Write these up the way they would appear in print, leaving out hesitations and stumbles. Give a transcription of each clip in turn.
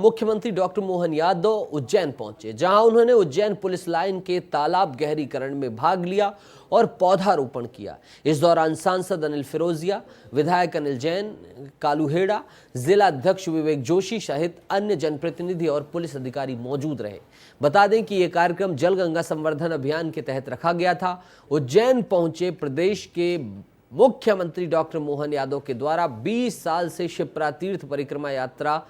मुख्यमंत्री डॉक्टर मोहन यादव उज्जैन पहुंचे, जहां उन्होंने उज्जैन पुलिस लाइन के तालाब गहरीकरण में भाग लिया और पौधारोपण किया। इस दौरान सांसद अनिल फिरोजिया, विधायक अनिल जैन, कालूहेड़ा, जिला अध्यक्ष विवेक जोशी सहित अन्य जनप्रतिनिधि और पुलिस अधिकारी मौजूद रहे। बता दें कि यह कार्यक्रम जल गंगा संवर्धन अभियान के तहत रखा गया था। उज्जैन पहुंचे प्रदेश के मुख्यमंत्री डॉक्टर मोहन यादव के द्वारा 20 साल से शिप्रा तीर्थ परिक्रमा यात्रा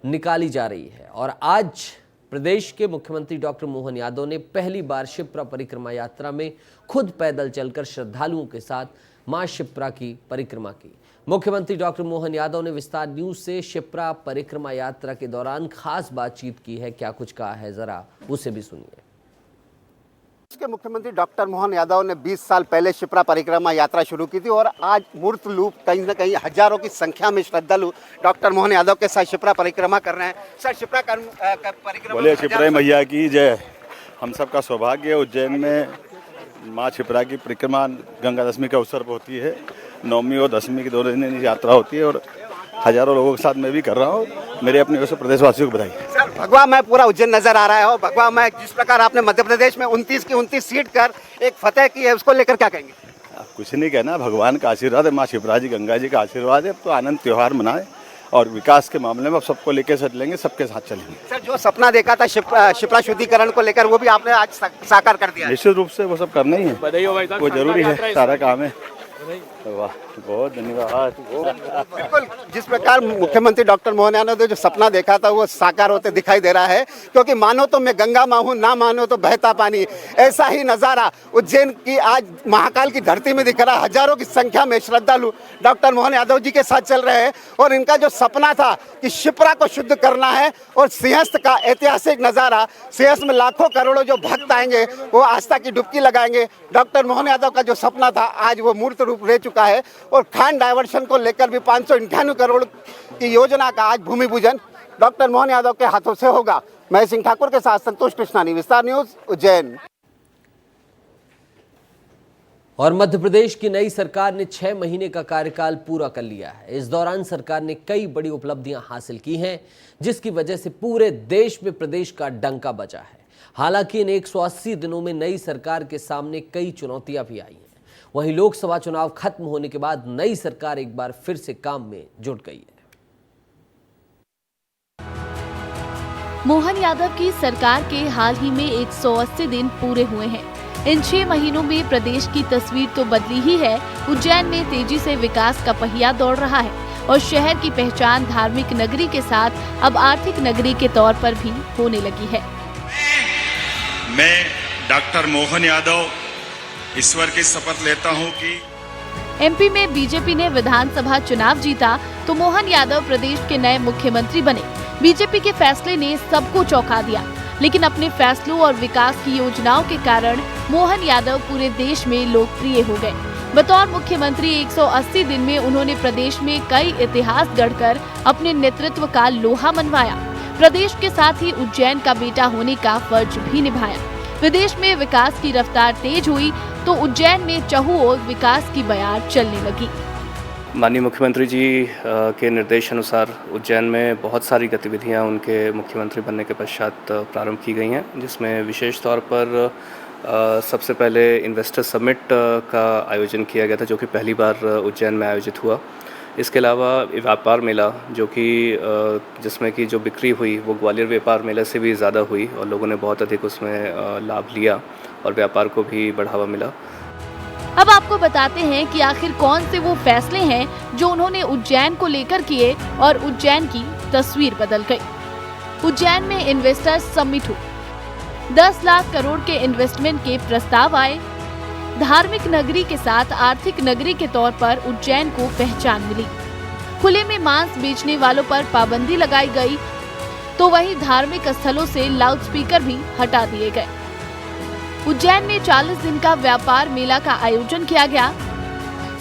निकाली जा रही है और आज प्रदेश के मुख्यमंत्री डॉक्टर मोहन यादव ने पहली बार शिप्रा परिक्रमा यात्रा में खुद पैदल चलकर श्रद्धालुओं के साथ मां शिप्रा की परिक्रमा की। मुख्यमंत्री डॉक्टर मोहन यादव ने विस्तार न्यूज से शिप्रा परिक्रमा यात्रा के दौरान खास बातचीत की है। क्या कुछ कहा है, जरा उसे भी सुनिए। के मुख्यमंत्री डॉक्टर मोहन यादव ने 20 साल पहले शिप्रा परिक्रमा यात्रा शुरू की थी और आज मूर्त रूप कहीं न कहीं हजारों की संख्या में श्रद्धालु डॉक्टर मोहन यादव के साथ शिप्रा परिक्रमा कर रहे हैं। सर, शिप्रा परिक्रमा बोले शिप्रा मैया की जय। हम सबका सौभाग्य है, उज्जैन में माँ शिप्रा की परिक्रमा गंगा दशमी के अवसर पर होती है। नवमी और दशमी की 2 दिन यात्रा होती है और हजारों लोगों के साथ मैं भी कर रहा हूँ। मेरे अपने ओर से प्रदेशवासियों को बधाई। सर, भगवा मैं पूरा उज्जैन नजर आ रहा है और भगवा मैं जिस प्रकार आपने मध्य प्रदेश में 29 की 29 सीट कर एक फतेह की है, उसको लेकर क्या कहेंगे? कुछ नहीं कहना, भगवान का आशीर्वाद है, माँ शिप्रा जी गंगा जी का आशीर्वाद है। तो आनंद त्योहार मनाए और विकास के मामले में अब सबको लेकर चलेंगे, सबके साथ चलेंगे। सर, जो सपना देखा था शिप्रा शुद्धिकरण को लेकर, वो भी आपने आज साकार कर दिया। निश्चित रूप से वो सब करना ही है, वो जरूरी है, सारा काम है। वाह, बहुत धन्यवाद। बिल्कुल, जिस प्रकार मुख्यमंत्री डॉक्टर मोहन यादव ने जो सपना देखा था वो साकार होते दिखाई दे रहा है, क्योंकि मानो तो मैं गंगा माँ हूँ, ना मानो तो बहता पानी। ऐसा ही नज़ारा उज्जैन की आज महाकाल की धरती में दिख रहा है। हजारों की संख्या में श्रद्धालु डॉक्टर मोहन यादव जी के साथ चल रहे हैं और इनका जो सपना था कि शिप्रा को शुद्ध करना है और सिंहस्थ का ऐतिहासिक नज़ारा, सिंहस्थ में लाखों करोड़ों जो भक्त आएंगे वो आस्था की डुबकी लगाएंगे। डॉक्टर मोहन यादव का जो सपना था आज वो मूर्त रूप ले चुका है और खान डायवर्शन को लेकर भी 598 करोड़ की योजना का आज भूमि पूजन डॉक्टर मोहन यादव के हाथों से होगा। मैं सिंह ठाकुर के साथ संतोष कृष्णानी, विस्तार न्यूज, उज्जैन। और मध्य प्रदेश की नई सरकार ने 6 महीने का कार्यकाल पूरा कर लिया है। इस दौरान सरकार ने कई बड़ी उपलब्धियां हासिल की हैं, जिसकी वजह से पूरे देश में प्रदेश का डंका बजा है। हालांकि इन 180 दिनों में नई सरकार के सामने कई चुनौतियां भी आई हैं। वहीं लोकसभा चुनाव खत्म होने के बाद नई सरकार एक बार फिर से काम में जुट गई है। मोहन यादव की सरकार के हाल ही में 180 दिन पूरे हुए हैं। इन 6 महीनों में प्रदेश की तस्वीर तो बदली ही है। उज्जैन में तेजी से विकास का पहिया दौड़ रहा है और शहर की पहचान धार्मिक नगरी के साथ अब आर्थिक नगरी के तौर पर भी होने लगी है। मैं डॉक्टर मोहन यादव ईश्वर की शपथ लेता हूं कि एमपी में बीजेपी ने विधानसभा चुनाव जीता तो मोहन यादव प्रदेश के नए मुख्यमंत्री बने। बीजेपी के फैसले ने सबको चौंका दिया, लेकिन अपने फैसलों और विकास की योजनाओं के कारण मोहन यादव पूरे देश में लोकप्रिय हो गए। बतौर मुख्यमंत्री 180 दिन में उन्होंने प्रदेश में कई इतिहास गढ़कर अपने नेतृत्व का लोहा मनवाया। प्रदेश के साथ ही उज्जैन का बेटा होने का फर्ज भी निभाया। विदेश में विकास की रफ्तार तेज हुई तो उज्जैन में चहुओर विकास की बयार चलने लगी। माननीय मुख्यमंत्री जी के निर्देश अनुसार उज्जैन में बहुत सारी गतिविधियां उनके मुख्यमंत्री बनने के पश्चात प्रारंभ की गई हैं, जिसमें विशेष तौर पर सबसे पहले इन्वेस्टर समिट का आयोजन किया गया था, जो कि पहली बार उज्जैन में आयोजित हुआ। इसके अलावा व्यापार मेला, जो कि जिसमें कि जो बिक्री हुई वो ग्वालियर व्यापार मेले से भी ज़्यादा हुई और लोगों ने बहुत अधिक उसमें लाभ लिया और व्यापार को भी बढ़ावा मिला। अब आपको बताते हैं कि आखिर कौन से वो फैसले हैं जो उन्होंने उज्जैन को लेकर किए और उज्जैन की तस्वीर बदल गई। उज्जैन में इन्वेस्टर समिट हुई, 10 लाख करोड़ के इन्वेस्टमेंट के प्रस्ताव आए। धार्मिक नगरी के साथ आर्थिक नगरी के तौर पर उज्जैन को पहचान मिली। खुले में मांस बेचने वालों पर पाबंदी लगाई गई, तो वहीं धार्मिक स्थलों से लाउडस्पीकर भी हटा दिए गए। उज्जैन में 40 दिन का व्यापार मेला का आयोजन किया गया।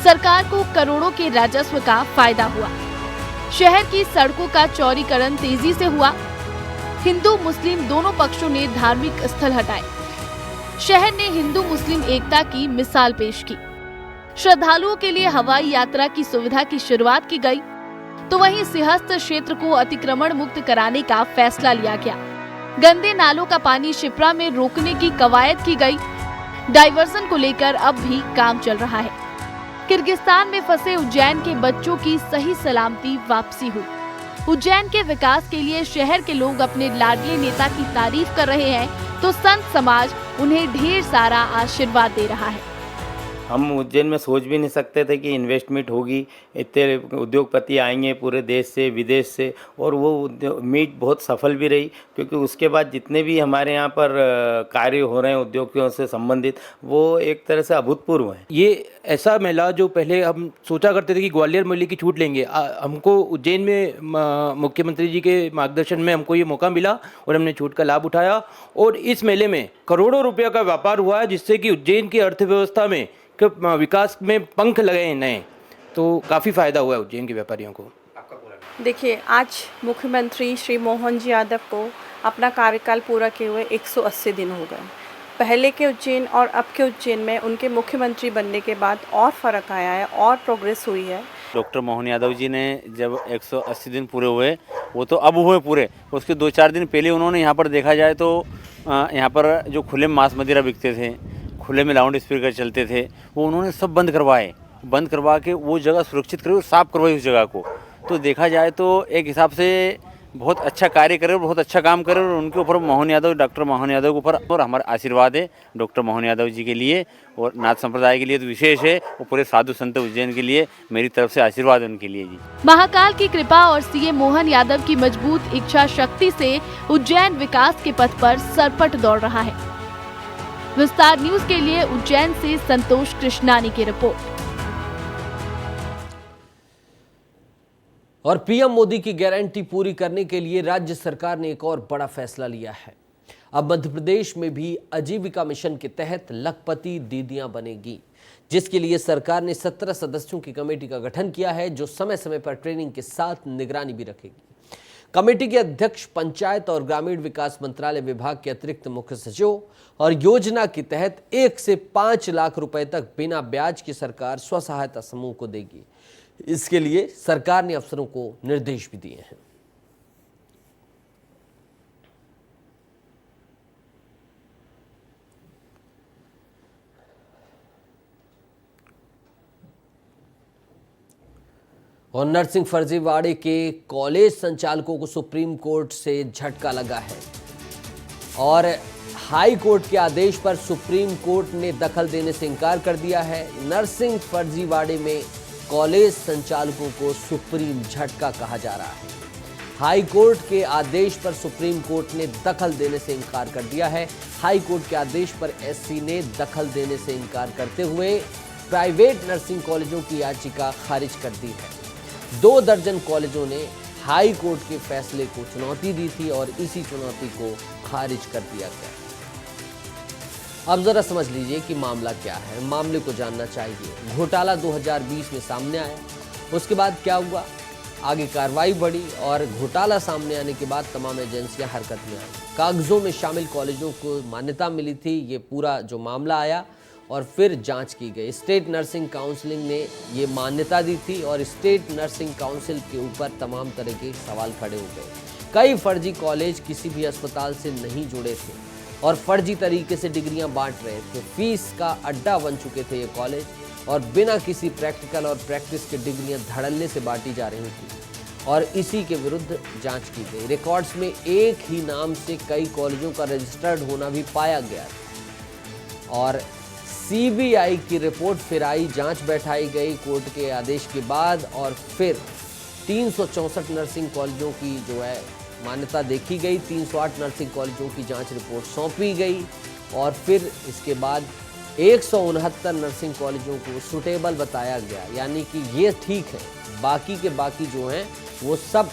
सरकार को करोड़ों के राजस्व का फायदा हुआ। शहर की सड़कों का चौड़ीकरण तेजी से हुआ। हिंदू मुस्लिम दोनों पक्षों ने धार्मिक स्थल हटाए। शहर ने हिंदू मुस्लिम एकता की मिसाल पेश की। श्रद्धालुओं के लिए हवाई यात्रा की सुविधा की शुरुआत की गई। तो वहीं सिंहस्थ क्षेत्र को अतिक्रमण मुक्त कराने का फैसला लिया गया। गंदे नालों का पानी शिप्रा में रोकने की कवायद की गई। डाइवर्जन को लेकर अब भी काम चल रहा है। किर्गिस्तान में फंसे उज्जैन के बच्चों की सही सलामती वापसी हुई। उज्जैन के विकास के लिए शहर के लोग अपने लाडले नेता की तारीफ कर रहे हैं, तो संत समाज उन्हें ढेर सारा आशीर्वाद दे रहा है। हम उज्जैन में सोच भी नहीं सकते थे कि इन्वेस्टमेंट होगी, इतने उद्योगपति आएंगे पूरे देश से विदेश से, और वो मीट बहुत सफल भी रही, क्योंकि उसके बाद जितने भी हमारे यहाँ पर कार्य हो रहे हैं उद्योगों से संबंधित, वो एक तरह से अभूतपूर्व हैं। ये ऐसा मेला जो पहले हम सोचा करते थे कि ग्वालियर मेले की छूट लेंगे, हमको उज्जैन में मुख्यमंत्री जी के मार्गदर्शन में हमको ये मौका मिला और हमने छूट का लाभ उठाया, और इस मेले में करोड़ों रुपये का व्यापार हुआ है, जिससे कि उज्जैन की अर्थव्यवस्था में विकास में पंख लगे हैं नए, तो काफ़ी फायदा हुआ है उज्जैन के व्यापारियों को। देखिए, आज मुख्यमंत्री श्री मोहन जी यादव को अपना कार्यकाल पूरा किए हुए 180 दिन हो गए। पहले के उज्जैन और अब के उज्जैन में उनके मुख्यमंत्री बनने के बाद और फ़र्क आया है और प्रोग्रेस हुई है। डॉक्टर मोहन यादव जी ने जब 180 दिन पूरे हुए, वो तो अब हुए पूरे, उसके 2-4 दिन पहले उन्होंने यहाँ पर देखा जाए तो यहाँ पर जो खुले मांस मदिरा बिकते थे, खुले में लाउड स्पीकर चलते थे, वो उन्होंने सब बंद करवा के वो जगह सुरक्षित करवाई और साफ़ करवाई उस जगह को। तो देखा जाए तो एक हिसाब से बहुत अच्छा कार्य करे और बहुत अच्छा काम करे, और उनके ऊपर डॉक्टर मोहन यादव के ऊपर और हमारा आशीर्वाद है डॉक्टर मोहन यादव जी के लिए, और नाथ संप्रदाय के लिए तो विशेष है, और पूरे साधु संत उज्जैन के लिए मेरी तरफ से आशीर्वाद है उनके लिए जी। महाकाल की कृपा और सीएम मोहन यादव की मजबूत इच्छा शक्ति से उज्जैन विकास के पथ पर सरपट दौड़ रहा है। विस्तार न्यूज के लिए उज्जैन से संतोष कृष्णानी की रिपोर्ट। और पीएम मोदी की गारंटी पूरी करने के लिए राज्य सरकार ने एक और बड़ा फैसला लिया है। अब मध्य प्रदेश में भी आजीविका मिशन के तहत लखपति दीदियां बनेगी, जिसके लिए सरकार ने 17 सदस्यों की कमेटी का गठन किया है, जो समय समय पर ट्रेनिंग के साथ निगरानी भी रखेगी। कमेटी के अध्यक्ष पंचायत और ग्रामीण विकास मंत्रालय विभाग के अतिरिक्त मुख्य सचिव, और योजना के तहत 1 से 5 लाख रुपए तक बिना ब्याज की सरकार स्व सहायता समूह को देगी। इसके लिए सरकार ने अफसरों को निर्देश भी दिए हैं। और नर्सिंग फर्जीवाड़े के कॉलेज संचालकों को सुप्रीम कोर्ट से झटका लगा है, और हाई कोर्ट के आदेश पर सुप्रीम कोर्ट ने दखल देने से इनकार कर दिया है। नर्सिंग फर्जीवाड़े में कॉलेज संचालकों को सुप्रीम झटका कहा जा रहा है। हाई कोर्ट के आदेश पर सुप्रीम कोर्ट ने दखल देने से इनकार कर दिया है। हाई कोर्ट के आदेश पर एससी ने दखल देने से इनकार करते हुए प्राइवेट नर्सिंग कॉलेजों की याचिका खारिज कर दी है। 2 दर्जन कॉलेजों ने हाई कोर्ट के फैसले को चुनौती दी थी और इसी चुनौती को खारिज कर दिया गया। अब जरा समझ लीजिए कि मामला क्या है, मामले को जानना चाहिए। घोटाला 2020 में सामने आया, उसके बाद क्या हुआ, आगे कार्रवाई बढ़ी और घोटाला सामने आने के बाद तमाम एजेंसियां हरकत में आई। कागजों में शामिल कॉलेजों को मान्यता मिली थी, ये पूरा जो मामला आया और फिर जांच की गई। स्टेट नर्सिंग काउंसिल ने ये मान्यता दी थी और स्टेट नर्सिंग काउंसिल के ऊपर तमाम तरह के सवाल खड़े हो गए। कई फर्जी कॉलेज किसी भी अस्पताल से नहीं जुड़े थे और फर्जी तरीके से डिग्रियां बांट रहे थे। फीस का अड्डा बन चुके थे ये कॉलेज और बिना किसी प्रैक्टिकल और प्रैक्टिस के डिग्रियां धड़ल्ले से बांटी जा रही थी और इसी के विरुद्ध जांच की गई। रिकॉर्ड्स में एक ही नाम से कई कॉलेजों का रजिस्टर्ड होना भी पाया गया और सीबीआई की रिपोर्ट फिर आई, जांच बैठाई गई कोर्ट के आदेश के बाद और फिर 364 नर्सिंग कॉलेजों की जो है मान्यता देखी गई। 308 नर्सिंग कॉलेजों की जांच रिपोर्ट सौंपी गई और फिर इसके बाद 169 नर्सिंग कॉलेजों को सुटेबल बताया गया, यानी कि ये ठीक है, बाकी के बाकी जो हैं वो सब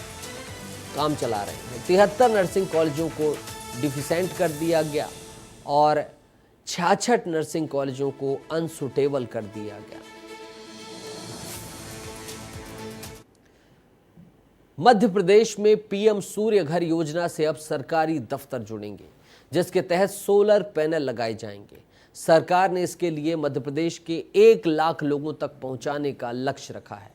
काम चला रहे हैं। 73 नर्सिंग कॉलेजों को डिफिसेंट कर दिया गया और 66 नर्सिंग कॉलेजों को अनसुटेबल कर दिया गया। मध्य प्रदेश में पीएम सूर्य घर योजना से अब सरकारी दफ्तर जुड़ेंगे, जिसके तहत सोलर पैनल लगाए जाएंगे। सरकार ने इसके लिए मध्य प्रदेश के 1 लाख लोगों तक पहुंचाने का लक्ष्य रखा है।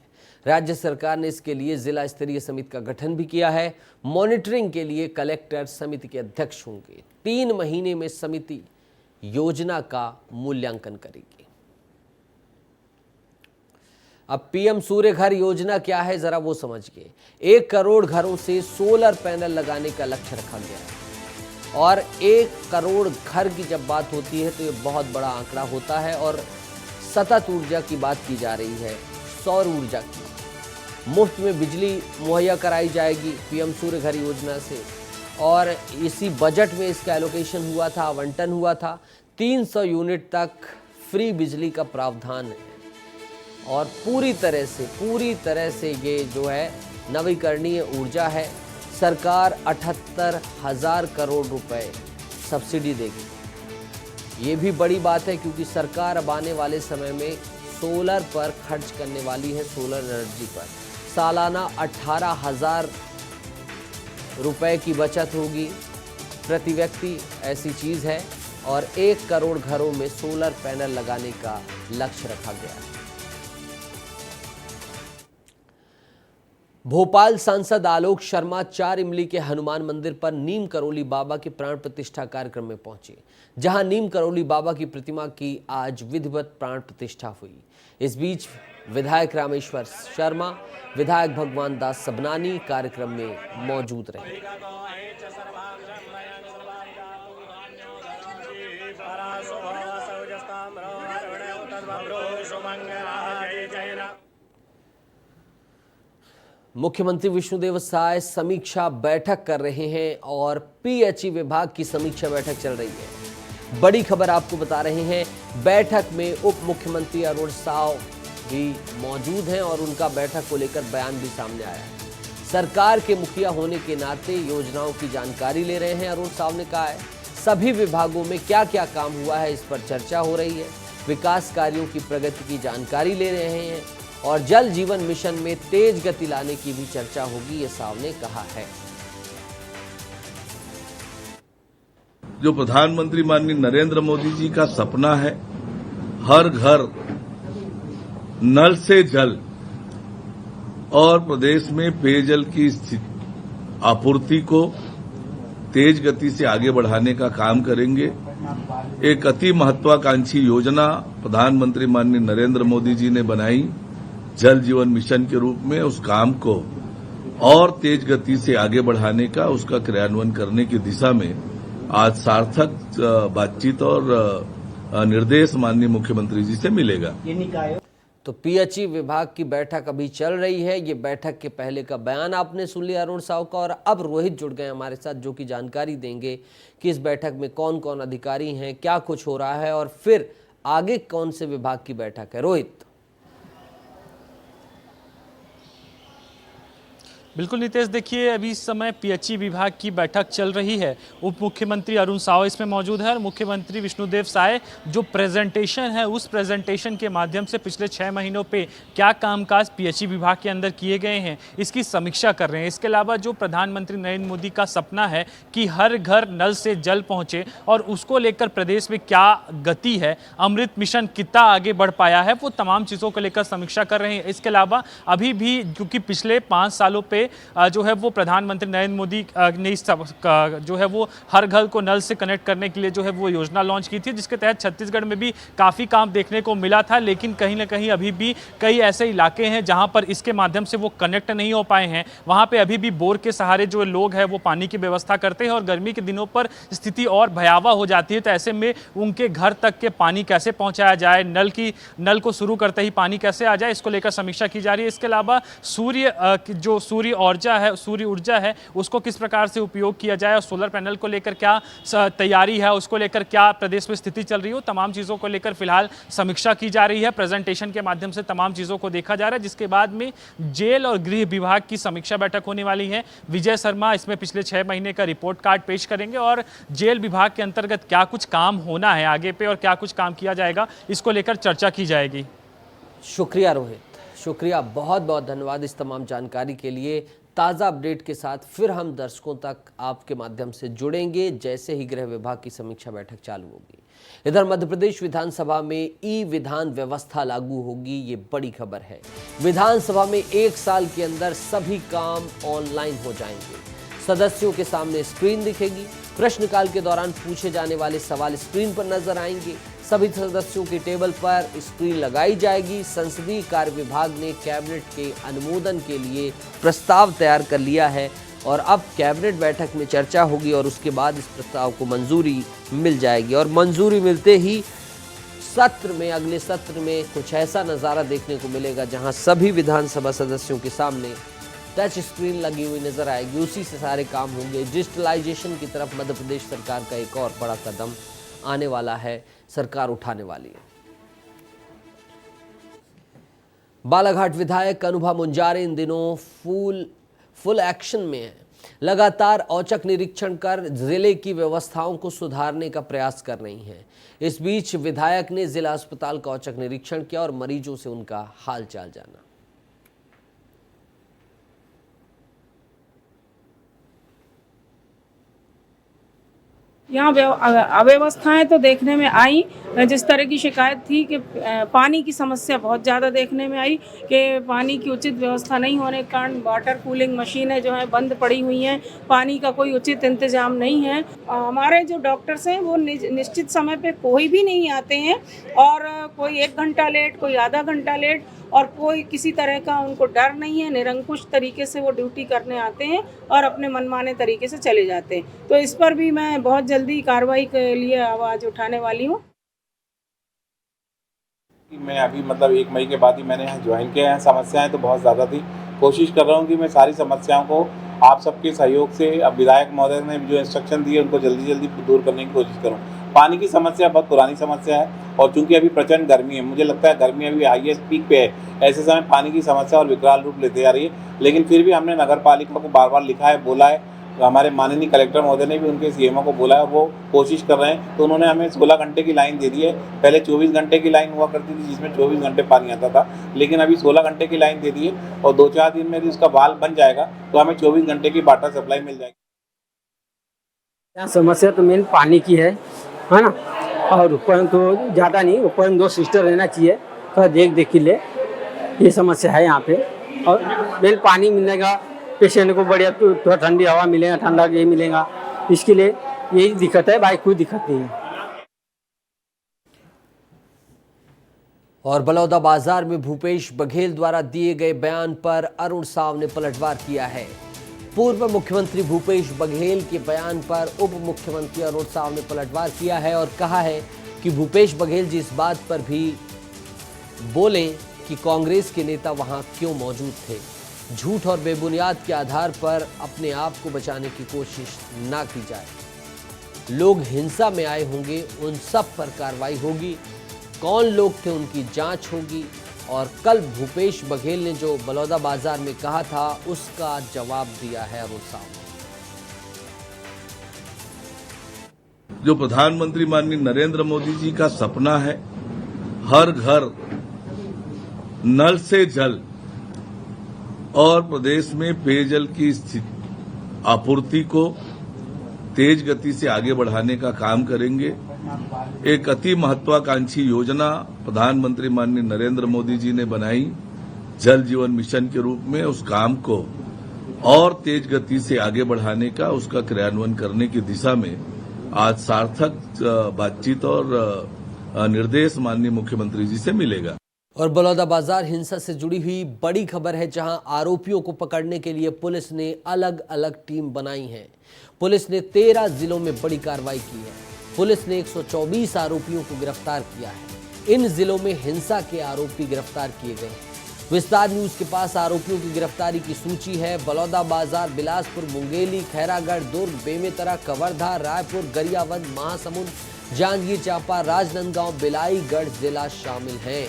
राज्य सरकार ने इसके लिए जिला स्तरीय समिति का गठन भी किया है। मॉनिटरिंग के लिए कलेक्टर समिति के अध्यक्ष होंगे। 3 महीने में समिति योजना का मूल्यांकन करेगी। अब पीएम सूर्य घर योजना क्या है, जरा वो समझिए। 1 करोड़ घरों से सोलर पैनल लगाने का लक्ष्य रखा गया है और 1 करोड़ घर की जब बात होती है तो ये बहुत बड़ा आंकड़ा होता है और सतत ऊर्जा की बात की जा रही है। सौर ऊर्जा की मुफ्त में बिजली मुहैया कराई जाएगी पीएम सूर्य घर योजना से और इसी बजट में इसका एलोकेशन हुआ था, आवंटन हुआ था। 300 यूनिट तक फ्री बिजली का प्रावधान है और पूरी तरह से ये जो है नवीकरणीय ऊर्जा है। सरकार 78,000 करोड़ रुपए सब्सिडी देगी। ये भी बड़ी बात है क्योंकि सरकार अब आने वाले समय में सोलर पर खर्च करने वाली है, सोलर एनर्जी पर। सालाना 18,000 रुपए की बचत होगी प्रति व्यक्ति, ऐसी चीज़ है और 1 करोड़ घरों में सोलर पैनल लगाने का लक्ष्य रखा गया है। भोपाल सांसद आलोक शर्मा 4 इमली के हनुमान मंदिर पर नीम करोली बाबा के प्राण प्रतिष्ठा कार्यक्रम में पहुंचे, जहां नीम करोली बाबा की प्रतिमा की आज विधिवत प्राण प्रतिष्ठा हुई। इस बीच विधायक रामेश्वर शर्मा, विधायक भगवान दास सबनानी कार्यक्रम में मौजूद रहे। मुख्यमंत्री विष्णुदेव साय समीक्षा बैठक कर रहे हैं और पीएचई विभाग की समीक्षा बैठक चल रही है। बड़ी खबर आपको बता रहे हैं, बैठक में उप मुख्यमंत्री अरुण साव भी मौजूद हैं और उनका बैठक को लेकर बयान भी सामने आया है। सरकार के मुखिया होने के नाते योजनाओं की जानकारी ले रहे हैं। अरुण साव ने कहा है सभी विभागों में क्या क्या काम हुआ है इस पर चर्चा हो रही है। विकास कार्यों की प्रगति की जानकारी ले रहे हैं और जल जीवन मिशन में तेज गति लाने की भी चर्चा होगी, ये साव ने कहा है। जो प्रधानमंत्री माननीय नरेंद्र मोदी जी का सपना है, हर घर नल से जल और प्रदेश में पेयजल की आपूर्ति को तेज गति से आगे बढ़ाने का काम करेंगे। एक अति महत्वाकांक्षी योजना प्रधानमंत्री माननीय नरेंद्र मोदी जी ने बनाई जल जीवन मिशन के रूप में, उस काम को और तेज गति से आगे बढ़ाने का, उसका क्रियान्वयन करने की दिशा में आज सार्थक बातचीत और निर्देश माननीय मुख्यमंत्री जी से मिलेगा। तो पीएचई विभाग की बैठक अभी चल रही है। ये बैठक के पहले का बयान आपने सुन लिया अरुण साव का और अब रोहित जुड़ गए हमारे साथ जो कि जानकारी देंगे कि इस बैठक में कौन कौन अधिकारी हैं, क्या कुछ हो रहा है और फिर आगे कौन से विभाग की बैठक है। रोहित। बिल्कुल नितेश, देखिए अभी इस समय पीएचई विभाग की बैठक चल रही है। उप मुख्यमंत्री अरुण साव इसमें मौजूद है और मुख्यमंत्री विष्णुदेव साय जो प्रेजेंटेशन है उस प्रेजेंटेशन के माध्यम से पिछले 6 महीनों पे क्या कामकाज पीएचई विभाग के अंदर किए गए हैं इसकी समीक्षा कर रहे हैं। इसके अलावा जो प्रधानमंत्री नरेंद्र मोदी का सपना है कि हर घर नल से जल पहुँचे और उसको लेकर प्रदेश में क्या गति है, अमृत मिशन कितना आगे बढ़ पाया है, वो तमाम चीज़ों को लेकर समीक्षा कर रहे हैं। इसके अलावा अभी भी क्योंकि पिछले 5 सालों पे जो है वो प्रधानमंत्री नरेंद्र मोदी ने जो है वो हर घर को नल से कनेक्ट करने के लिए जो है वो योजना लॉन्च की थी, जिसके तहत छत्तीसगढ़ में भी काफ़ी काम देखने को मिला था। लेकिन कहीं ना कहीं अभी भी कई ऐसे इलाके हैं जहां पर इसके माध्यम से वो कनेक्ट नहीं हो पाए हैं। वहां पे अभी भी बोर के सहारे जो लोग हैं वो पानी की व्यवस्था करते हैं और गर्मी के दिनों पर स्थिति और भयावह हो जाती है। तो ऐसे में उनके घर तक के पानी कैसे पहुँचाया जाए, नल को शुरू करते ही पानी कैसे आ जाए, इसको लेकर समीक्षा की जा रही है। इसके अलावा सूर्य ऊर्जा है उसको किस प्रकार से उपयोग किया जाए और सोलर पैनल को लेकर क्या तैयारी है, उसको लेकर क्या प्रदेश में स्थिति चल रही हो, तमाम चीज़ों को लेकर फिलहाल समीक्षा की जा रही है। प्रेजेंटेशन के माध्यम से तमाम चीज़ों को देखा जा रहा है, जिसके बाद में जेल और गृह विभाग की समीक्षा बैठक होने वाली है। विजय शर्मा इसमें पिछले 6 महीने का रिपोर्ट कार्ड पेश करेंगे और जेल विभाग के अंतर्गत क्या कुछ काम होना है आगे पे और क्या कुछ काम किया जाएगा इसको लेकर चर्चा की जाएगी। शुक्रिया रोहित, शुक्रिया, बहुत बहुत धन्यवाद इस तमाम जानकारी के लिए। ताज़ा अपडेट के साथ फिर हम दर्शकों तक आपके माध्यम से जुड़ेंगे जैसे ही गृह विभाग की समीक्षा बैठक चालू होगी। इधर मध्य प्रदेश विधानसभा में ई विधान व्यवस्था लागू होगी, ये बड़ी खबर है। विधानसभा में 1 साल के अंदर सभी काम ऑनलाइन हो जाएंगे। सदस्यों के सामने स्क्रीन दिखेगी, प्रश्नकाल के दौरान पूछे जाने वाले सवाल स्क्रीन पर नजर आएंगे। सभी सदस्यों की टेबल पर स्क्रीन लगाई जाएगी। संसदीय कार्य विभाग ने कैबिनेट के अनुमोदन के लिए प्रस्ताव तैयार कर लिया है और अब कैबिनेट बैठक में चर्चा होगी और उसके बाद इस प्रस्ताव को मंजूरी मिल जाएगी। और मंजूरी मिलते ही सत्र में, अगले सत्र में कुछ ऐसा नज़ारा देखने को मिलेगा जहां सभी विधानसभा सदस्यों के सामने टच स्क्रीन लगी हुई नजर आएगी। उसी से सारे काम होंगे। डिजिटलाइजेशन की तरफ मध्य प्रदेश सरकार का एक और बड़ा कदम आने वाला है, सरकार उठाने वाली है। बालाघाट विधायक अनुभा मुंजारे इन दिनों फुल एक्शन में है। लगातार औचक निरीक्षण कर जिले की व्यवस्थाओं को सुधारने का प्रयास कर रही हैं। इस बीच विधायक ने जिला अस्पताल का औचक निरीक्षण किया और मरीजों से उनका हालचाल जाना। यहाँ अव्यवस्थाएं तो देखने में आई। जिस तरह की शिकायत थी कि पानी की समस्या बहुत ज़्यादा देखने में आई कि पानी की उचित व्यवस्था नहीं होने के कारण वाटर कूलिंग मशीनें जो हैं बंद पड़ी हुई हैं, पानी का कोई उचित इंतजाम नहीं है। हमारे जो डॉक्टर्स हैं वो निश्चित समय पे कोई भी नहीं आते हैं और कोई 1 घंटा लेट, कोई आधा घंटा लेट और कोई किसी तरह का उनको डर नहीं है। निरंकुश तरीके से वो ड्यूटी करने आते हैं और अपने मनमाने तरीके से चले जाते हैं। तो इस पर भी मैं बहुत जल्दी कार्रवाई के लिए आवाज़ उठाने वाली हूँ। मैं अभी 1 मई के बाद ही मैंने यहाँ ज्वाइन किया है। समस्याएं तो बहुत ज़्यादा थी। कोशिश कर रहा हूँ कि मैं सारी समस्याओं को आप सबके सहयोग से, अब विधायक महोदय ने जो इंस्ट्रक्शन दिए उनको जल्दी दूर करने की कोशिश करूँ। पानी की समस्या बहुत पुरानी समस्या है और चूंकि अभी प्रचंड गर्मी है, मुझे लगता है गर्मी अभी हाईएस्ट पीक पे है। ऐसे समय पानी की समस्या और विकराल रूप लेते जा रही है। लेकिन फिर भी हमने नगर पालिका को बार बार लिखा है, बोला है। हमारे माननीय कलेक्टर महोदय ने भी उनके सीएमओ को बोला है, वो कोशिश कर रहे हैं। तो उन्होंने हमें 16 घंटे की लाइन दे दी है। पहले 24 घंटे की लाइन हुआ करती थी जिसमें 24 घंटे पानी आता था, लेकिन अभी 16 घंटे की लाइन दे दी है और 2-4 दिन में यदि उसका बाल बन जाएगा तो हमें 24 घंटे की वाटर सप्लाई मिल जाएगी। यहाँ समस्या तो मेन पानी की है ना, और ऊपर तो ज़्यादा नहीं, ऊपर 2 सिस्टर रहना चाहिए, थोड़ा देख के लिए। ये समस्या है यहाँ पे। और मेन पानी मिलने का, पेशेंट को बढ़िया थोड़ा ठंडी हवा मिलेगा, ठंडा ये मिलेगा, इसके लिए यही दिक्कत है, भाई कोई दिक्कत नहीं है। और बलौदा बाजार में भूपेश बघेल द्वारा दिए गए बयान पर अरुण साव ने पलटवार किया है। पूर्व मुख्यमंत्री भूपेश बघेल के बयान पर उप मुख्यमंत्री अरुण साव ने पलटवार किया है और कहा है कि भूपेश बघेल जी इस बात पर भी बोले कि कांग्रेस के नेता वहां क्यों मौजूद थे। झूठ और बेबुनियाद के आधार पर अपने आप को बचाने की कोशिश ना की जाए। लोग हिंसा में आए होंगे, उन सब पर कार्रवाई होगी। कौन लोग थे उनकी जांच होगी। और कल भूपेश बघेल ने जो बलौदा बाजार में कहा था उसका जवाब दिया है अरुण साव। जो प्रधानमंत्री माननीय नरेंद्र मोदी जी का सपना है, हर घर नल से जल, और प्रदेश में पेयजल की आपूर्ति को तेज गति से आगे बढ़ाने का काम करेंगे। एक अति महत्वाकांक्षी योजना प्रधानमंत्री माननीय नरेंद्र मोदी जी ने बनाई जल जीवन मिशन के रूप में, उस काम को और तेज गति से आगे बढ़ाने का, उसका क्रियान्वयन करने की दिशा में आज सार्थक बातचीत और निर्देश माननीय मुख्यमंत्री जी से मिलेगा। और बलौदा बाजार हिंसा से जुड़ी हुई बड़ी खबर है, जहां आरोपियों को पकड़ने के लिए पुलिस ने अलग अलग टीम बनाई है। पुलिस ने 13 जिलों में बड़ी कार्रवाई की है। पुलिस ने 124 आरोपियों को गिरफ्तार किया है। इन जिलों में हिंसा के आरोपी गिरफ्तार किए गए हैं। विस्तार न्यूज के पास आरोपियों की गिरफ्तारी की सूची है। बलौदा बाजार, बिलासपुर, मुंगेली, खैरागढ़, दुर्ग, बेमेतरा, कवर्धा, रायपुर, गरियाबंद, महासमुंद, जांजगीर चांपा, राजनांदगांव, बिलाईगढ़ जिला शामिल हैं।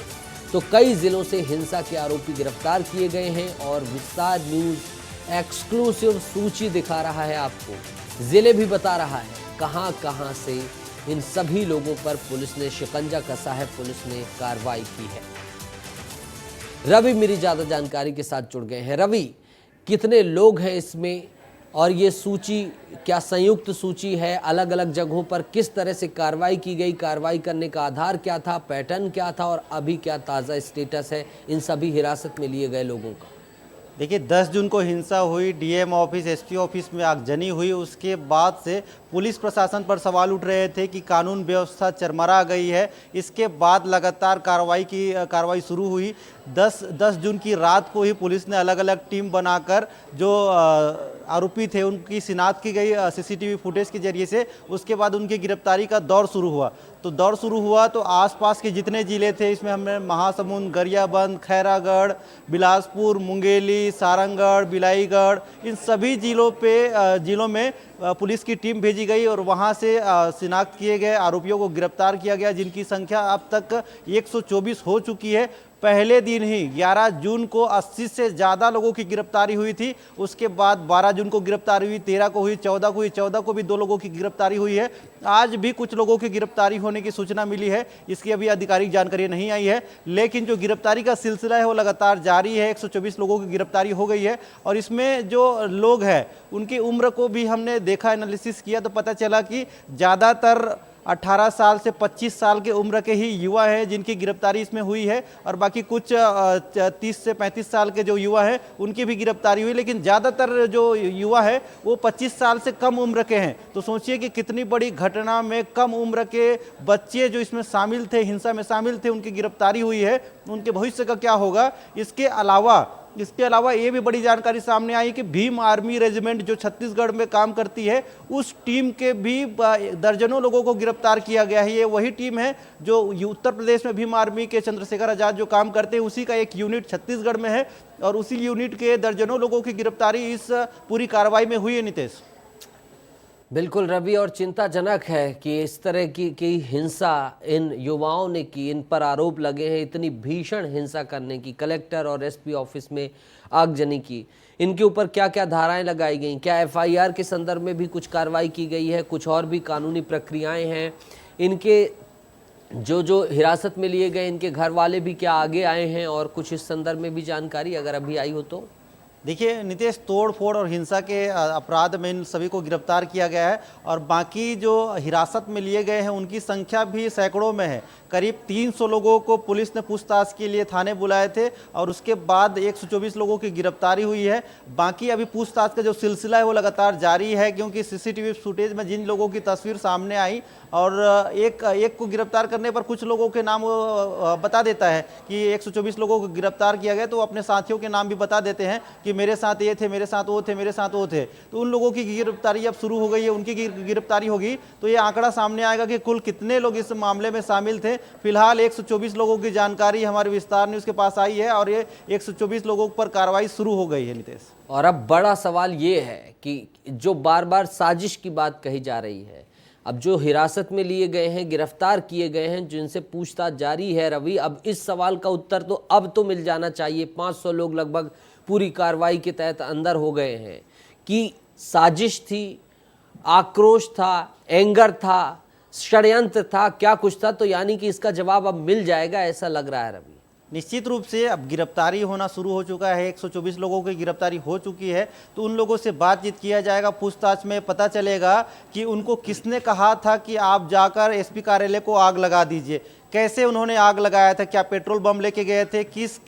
तो कई जिलों से हिंसा के आरोपी गिरफ्तार किए गए हैं और विस्तार न्यूज एक्सक्लूसिव सूची दिखा रहा है आपको। जिले भी बता रहा है कहां कहां से इन सभी लोगों पर पुलिस ने शिकंजा कसा है, पुलिस ने कार्रवाई की है। रवि मेरी ज्यादा जानकारी के साथ जुड़ गए हैं। रवि, कितने लोग हैं इसमें, और ये सूची क्या संयुक्त सूची है, अलग अलग जगहों पर किस तरह से कार्रवाई की गई, कार्रवाई करने का आधार क्या था, पैटर्न क्या था और अभी क्या ताज़ा स्टेटस है इन सभी हिरासत में लिए गए लोगों का। देखिए 10 जून को हिंसा हुई, डीएम ऑफिस, एसपी ऑफिस में आगजनी हुई। उसके बाद से पुलिस प्रशासन पर सवाल उठ रहे थे कि कानून व्यवस्था चरमरा गई है। इसके बाद लगातार कार्रवाई शुरू हुई। 10 जून की रात को ही पुलिस ने अलग अलग टीम बनाकर जो आरोपी थे उनकी शिनाख्त की गई सीसीटीवी फुटेज के जरिए से। उसके बाद उनकी गिरफ्तारी का दौर शुरू हुआ। तो आसपास के जितने ज़िले थे, इसमें हमने महासमुंद, गरियाबंद, खैरागढ़, बिलासपुर, मुंगेली, सारंगगढ़, बिलाईगढ़, इन सभी जिलों में पुलिस की टीम भेजी गई और वहां से शिनाख्त किए गए आरोपियों को गिरफ्तार किया गया, जिनकी संख्या अब तक 124 हो चुकी है। पहले दिन ही 11 जून को 80 से ज़्यादा लोगों की गिरफ्तारी हुई थी। उसके बाद 12 जून को गिरफ्तारी हुई, 13 को हुई, 14 को हुई, 14 को भी 2 लोगों की गिरफ्तारी हुई है। आज भी कुछ लोगों की गिरफ्तारी होने की सूचना मिली है, इसकी अभी आधिकारिक जानकारी नहीं आई है, लेकिन जो गिरफ्तारी का सिलसिला है वो लगातार जारी है। 124 लोगों की गिरफ्तारी हो गई है और इसमें जो लोग हैं उनकी उम्र को भी हमने देखा, एनालिसिस किया तो पता चला कि ज़्यादातर 18 साल से 25 साल के उम्र के ही युवा हैं जिनकी गिरफ्तारी इसमें हुई है, और बाकी कुछ 30 से 35 साल के जो युवा हैं उनकी भी गिरफ्तारी हुई, लेकिन ज़्यादातर जो युवा है वो 25 साल से कम उम्र के हैं। तो सोचिए कि कितनी बड़ी घटना में कम उम्र के बच्चे जो इसमें शामिल थे, हिंसा में शामिल थे, उनकी गिरफ्तारी हुई है। उनके भविष्य का क्या होगा? इसके अलावा ये भी बड़ी जानकारी सामने आई कि भीम आर्मी रेजिमेंट जो छत्तीसगढ़ में काम करती है, उस टीम के भी दर्जनों लोगों को गिरफ्तार किया गया है। ये वही टीम है जो उत्तर प्रदेश में भीम आर्मी के चंद्रशेखर आजाद जो काम करते हैं, उसी का एक यूनिट छत्तीसगढ़ में है और उसी यूनिट के दर्जनों लोगों की गिरफ्तारी इस पूरी कार्रवाई में हुई है। नितेश, बिल्कुल रवि, और चिंताजनक है कि इस तरह की हिंसा इन युवाओं ने की, इन पर आरोप लगे हैं इतनी भीषण हिंसा करने की, कलेक्टर और एसपी ऑफिस में आगजनी की। इनके ऊपर क्या क्या धाराएं लगाई गई, क्या एफआईआर के संदर्भ में भी कुछ कार्रवाई की गई है, कुछ और भी कानूनी प्रक्रियाएं हैं, इनके जो हिरासत में लिए गए इनके घर वाले भी क्या आगे आए हैं, और कुछ इस संदर्भ में भी जानकारी अगर अभी आई हो तो। देखिए नितेश, तोड़फोड़ और हिंसा के अपराध में इन सभी को गिरफ्तार किया गया है और बाकी जो हिरासत में लिए गए हैं उनकी संख्या भी सैकड़ों में है। करीब 300 लोगों को पुलिस ने पूछताछ के लिए थाने बुलाए थे और उसके बाद 124 लोगों की गिरफ्तारी हुई है। बाकी अभी पूछताछ का जो सिलसिला है वो लगातार जारी है, क्योंकि सीसीटीवी फुटेज में जिन लोगों की तस्वीर सामने आई और एक को गिरफ्तार करने पर कुछ लोगों के नाम बता देता है कि 124 लोगों को गिरफ्तार किया गया, तो अपने साथियों के नाम भी बता देते हैं कि मेरे साथ ये थे, मेरे साथ वो थे, मेरे साथ वो थे। तो उन लोगों की गिरफ्तारी अब शुरू हो गई है, उनकी गिरफ्तारी होगी तो ये आंकड़ा सामने आएगा कि कुल कितने लोग इस मामले में शामिल थे। फिलहाल 124 लोगों की जानकारी हमारे विस्तार न्यूज़ के पास आई है और ये 124 लोगों पर कार्रवाई शुरू हो गई है। नितेश, और अब बड़ा सवाल ये है कि जो बार बार साजिश की बात कही जा रही है, अब जो हिरासत में लिए गए हैं, गिरफ्तार किए गए हैं, जिनसे पूछताछ जारी है रवि, अब इस सवाल का उत्तर तो अब तो मिल जाना चाहिए। 500 लोग लगभग पूरी कार्रवाई के तहत अंदर हो गए हैं कि साजिश थी, आक्रोश था, एंगर था, षड्यंत्र था, क्या कुछ था? तो यानी कि इसका जवाब अब मिल जाएगा ऐसा लग रहा है रवि। निश्चित रूप से अब गिरफ्तारी होना शुरू हो चुका है, 124 लोगों की गिरफ्तारी हो चुकी है, तो उन लोगों से बातचीत किया जाएगा। पूछताछ में पता चलेगा कि उनको किसने कहा था कि आप जाकर एसपी कार्यालय को आग लगा दीजिए, कैसे उन्होंने आग लगाया था, क्या पेट्रोल बम लेके गए थे, किस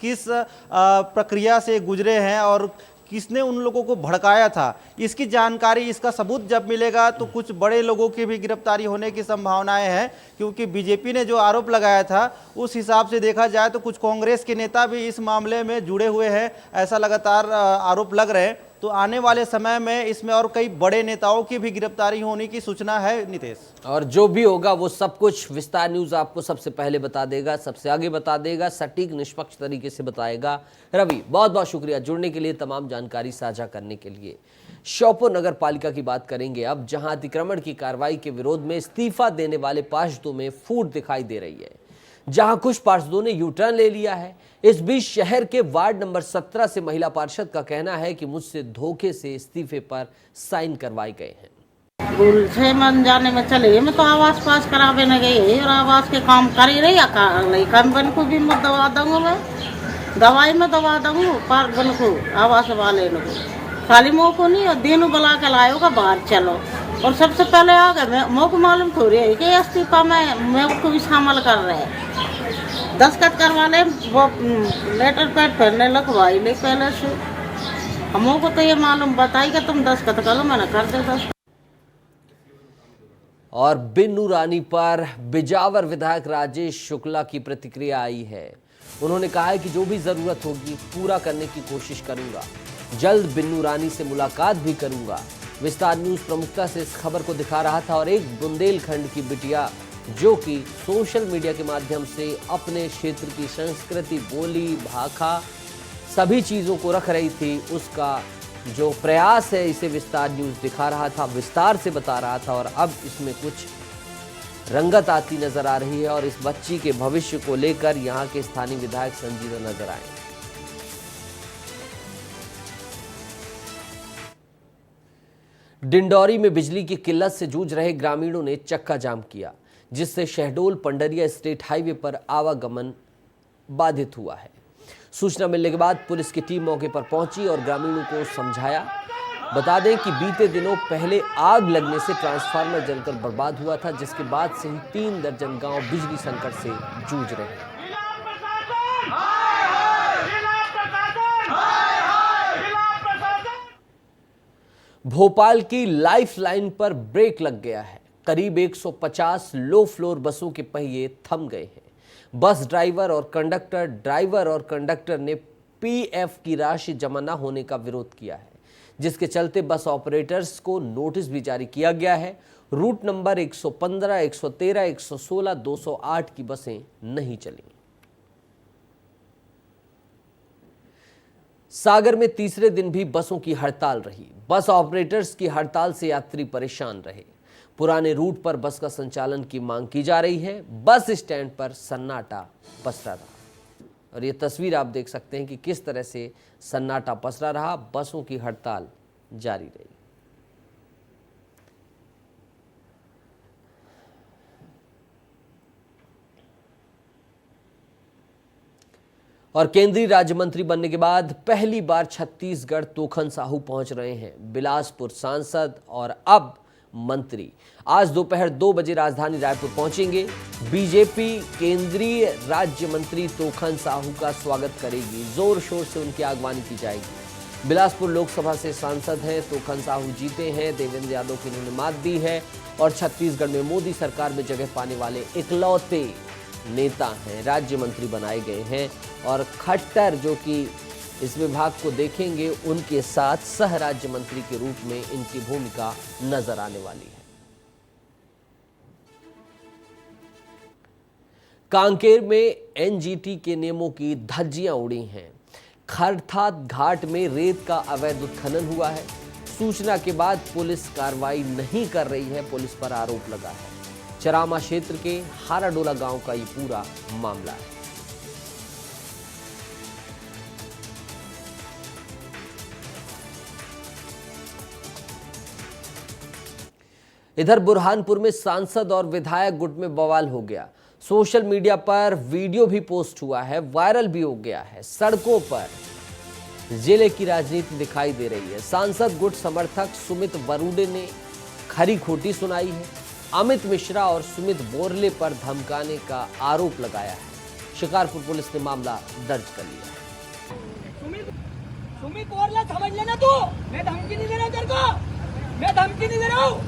प्रक्रिया से गुजरे हैं और किसने उन लोगों को भड़काया था। इसकी जानकारी, इसका सबूत जब मिलेगा तो कुछ बड़े लोगों की भी गिरफ्तारी होने की संभावनाएं हैं, क्योंकि बीजेपी ने जो आरोप लगाया था उस हिसाब से देखा जाए तो कुछ कांग्रेस के नेता भी इस मामले में जुड़े हुए हैं, ऐसा लगातार आरोप लग रहे हैं। तो आने वाले समय में इसमें और कई बड़े नेताओं की भी गिरफ्तारी होने की सूचना है। नितेश, और जो भी होगा वो सब कुछ विस्तार न्यूज आपको सबसे पहले बता देगा, सबसे आगे बता देगा, सटीक निष्पक्ष तरीके से बताएगा। रवि, बहुत बहुत शुक्रिया जुड़ने के लिए, तमाम जानकारी साझा करने के लिए। श्योपुर नगर पालिका की बात करेंगे अब, जहां अतिक्रमण की कार्रवाई के विरोध में इस्तीफा देने वाले पार्षदों में फूट दिखाई दे रही है, जहां कुछ पार्षदों ने यू टर्न ले लिया है। इस बीच शहर के वार्ड नंबर 17 से महिला पार्षद का कहना है कि मुझसे धोखे से इस्तीफे पर साइन करवाए गए हैं। भूल से मन जाने में चले, मैं तो आवास पास करावे न गई और आवास के काम कर ही रही, काम बन को भी मत दवा दूंगा मैं। दवाई में दवा दूँ पार्क बन को आवास वाले को खाली मोह को नहीं और दिन बुला के लाओ का बाहर चलो और सबसे पहले आ गए मोह को मालूम थोड़ी है कि इस्तीफा में मेरे को भी शामिल कर रहे हैं। दस्तखत करवा ले वो लेटर पैड पहनने लगवाई ले पहले से हमों को तो ये मालूम बताई कि तुम दस्तखत करो मैंने कर दे दस्तखत। और बिन्नू रानी पर बिजावर विधायक राजेश शुक्ला की प्रतिक्रिया आई है। उन्होंने कहा है कि जो भी जरूरत होगी पूरा करने की कोशिश करूंगा, जल्द बिन्नू रानी से मुलाकात भी करूंगा। विस्तार न्यूज प्रमुखता से इस खबर को दिखा रहा था और एक बुंदेलखंड की बिटिया जो कि सोशल मीडिया के माध्यम से अपने क्षेत्र की संस्कृति, बोली, भाषा सभी चीजों को रख रही थी, उसका जो प्रयास है इसे विस्तार न्यूज दिखा रहा था, विस्तार से बता रहा था और अब इसमें कुछ रंगत आती नजर आ रही है और इस बच्ची के भविष्य को लेकर यहां के स्थानीय विधायक संजीदा नजर आए। डिंडौरी में बिजली की किल्लत से जूझ रहे ग्रामीणों ने चक्का जाम किया, जिससे शहडोल पंडरिया स्टेट हाईवे पर आवागमन बाधित हुआ है। सूचना मिलने के बाद पुलिस की टीम मौके पर पहुंची और ग्रामीणों को समझाया। बता दें कि बीते दिनों पहले आग लगने से ट्रांसफार्मर जलकर बर्बाद हुआ था, जिसके बाद से ही 3 दर्जन गांव बिजली संकट से जूझ रहे हैं। भोपाल की लाइफ लाइन पर ब्रेक लग गया है। करीब 150 लो फ्लोर बसों के पहिए थम गए हैं। बस ड्राइवर और कंडक्टर ने पीएफ की राशि जमा न होने का विरोध किया है, जिसके चलते बस ऑपरेटर्स को नोटिस भी जारी किया गया है। रूट नंबर 115, 113, 116, 208 की बसें नहीं चली। सागर में तीसरे दिन भी बसों की हड़ताल रही। बस ऑपरेटर्स की हड़ताल से यात्री परेशान रहे। पुराने रूट पर बस का संचालन की मांग की जा रही है। बस स्टैंड पर सन्नाटा पसरा रहा और ये तस्वीर आप देख सकते हैं कि किस तरह से सन्नाटा पसरा रहा। बसों की हड़ताल जारी रही। और केंद्रीय राज्य मंत्री बनने के बाद पहली बार छत्तीसगढ़ तोखन साहू पहुंच रहे हैं। बिलासपुर सांसद और अब मंत्री आज दोपहर 2 बजे राजधानी रायपुर पहुंचेंगे। बीजेपी केंद्रीय राज्य मंत्री तोखन साहू का स्वागत करेगी। जोर शोर से उनकी आगवानी की जाएगी। बिलासपुर लोकसभा से सांसद हैं तोखन साहू, जीते हैं। देवेंद्र यादव की उन्होंने मात दी है और छत्तीसगढ़ में मोदी सरकार में जगह पाने वाले इकलौते नेता हैं, राज्य मंत्री बनाए गए हैं। और खट्टर जो कि इस विभाग को देखेंगे, उनके साथ सह राज्य मंत्री के रूप में इनकी भूमिका नजर आने वाली है। कांकेर में एनजीटी के नियमों की धज्जियां उड़ी हैं। खरथात घाट में रेत का अवैध उत्खनन हुआ है। सूचना के बाद पुलिस कार्रवाई नहीं कर रही है, पुलिस पर आरोप लगा है। चरामा क्षेत्र के हाराडोला गांव का ये पूरा मामला है। इधर बुरहानपुर में सांसद और विधायक गुट में बवाल हो गया। सोशल मीडिया पर वीडियो भी पोस्ट हुआ है, वायरल भी हो गया है। सड़कों पर जिले की राजनीति दिखाई दे रही है। सांसद गुट समर्थक सुमित बरूडे ने खरी खोटी सुनाई है। अमित मिश्रा और सुमित बोरले पर धमकाने का आरोप लगाया है। शिकारपुर पुलिस ने मामला दर्ज कर लिया। सुमित बोरले समझ लेना तू, मैं धमकी नहीं दे रहा तेरे को, मैं धमकी नहीं दे रहा हूँ।